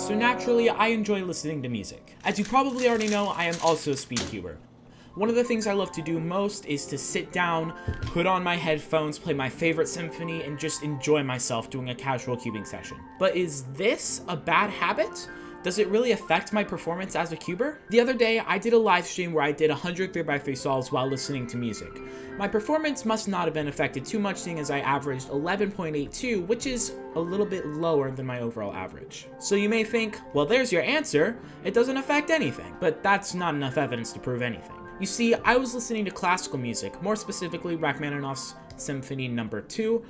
so naturally I enjoy listening to music. As you probably already know, I am also a speedcuber. One of the things I love to do most is to sit down, put on my headphones, play my favorite symphony, and just enjoy myself doing a casual cubing session. But is this a bad habit? Does it really affect my performance as a cuber? The other day, I did a live stream where I did 100 3x3 solves while listening to music. My performance must not have been affected too much, seeing as I averaged 11.82, which is a little bit lower than my overall average. So you may think, well, there's your answer, it doesn't affect anything. But that's not enough evidence to prove anything. You see, I was listening to classical music, more specifically Rachmaninoff's Symphony No. 2,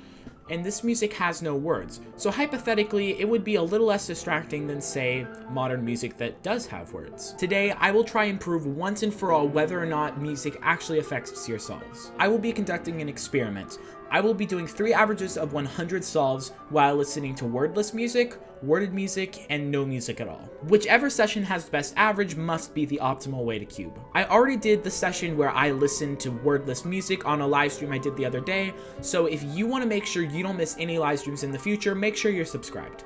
and this music has no words. So hypothetically, it would be a little less distracting than, say, modern music that does have words. Today, I will try and prove once and for all whether or not music actually affects your solves. I will be conducting an experiment. I will be doing 3 averages of 100 solves while listening to wordless music, worded music, and no music at all. Whichever session has the best average must be the optimal way to cube. I already did the session where I listened to wordless music on a live stream I did the other day, so if you want to make sure you don't miss any live streams in the future, make sure you're subscribed.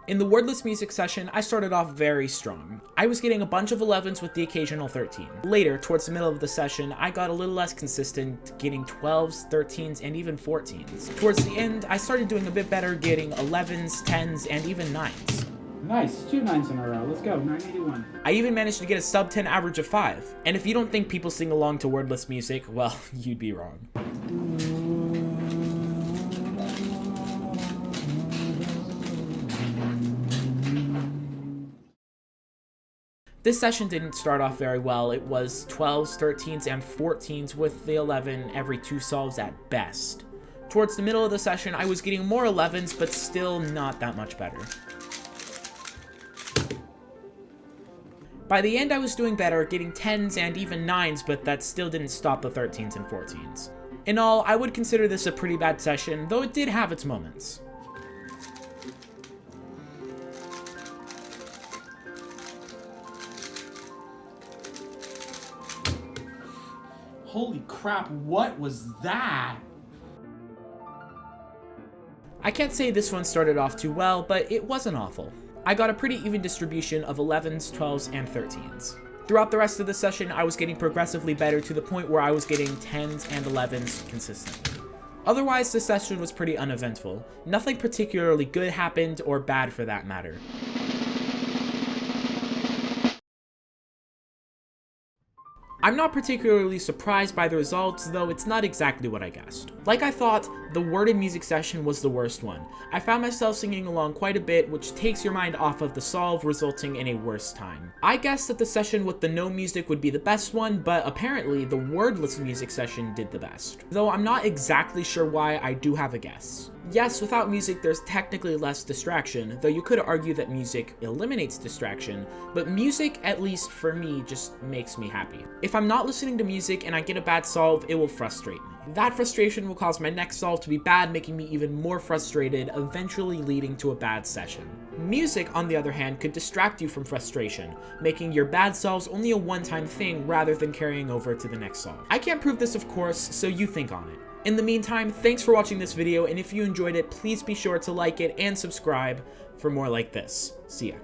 In the wordless music session, I started off very strong. I was getting a bunch of 11s with the occasional 13. Later, towards the middle of the session, I got a little less consistent, getting 12s, 13s, and even 14s. Towards the end, I started doing a bit better, getting 11s, 10s, and even 9s. Nice, 2 9s in a row. Let's go, 981. I even managed to get a sub 10 average of 5. And if you don't think people sing along to wordless music, well, you'd be wrong. This session didn't start off very well. It was 12s, 13s, and 14s with the 11 every 2 solves at best. Towards the middle of the session, I was getting more 11s, but still not that much better. By the end, I was doing better, getting 10s and even 9s, but that still didn't stop the 13s and 14s. In all, I would consider this a pretty bad session, though it did have its moments. Holy crap, what was that? I can't say this one started off too well, but it wasn't awful. I got a pretty even distribution of 11s, 12s, and 13s. Throughout the rest of the session, I was getting progressively better to the point where I was getting 10s and 11s consistently. Otherwise, the session was pretty uneventful. Nothing particularly good happened, or bad for that matter. I'm not particularly surprised by the results, though it's not exactly what I guessed. Like I thought, the worded music session was the worst one. I found myself singing along quite a bit, which takes your mind off of the solve, resulting in a worse time. I guessed that the session with the no music would be the best one, but apparently the wordless music session did the best. Though I'm not exactly sure why, I do have a guess. Yes, without music, there's technically less distraction, though you could argue that music eliminates distraction, but music, at least for me, just makes me happy. If I'm not listening to music and I get a bad solve, it will frustrate me. That frustration will cause my next solve to be bad, making me even more frustrated, eventually leading to a bad session. Music, on the other hand, could distract you from frustration, making your bad solves only a one-time thing rather than carrying over to the next solve. I can't prove this, of course, so you think on it. In the meantime, thanks for watching this video, and if you enjoyed it, please be sure to like it and subscribe for more like this. See ya.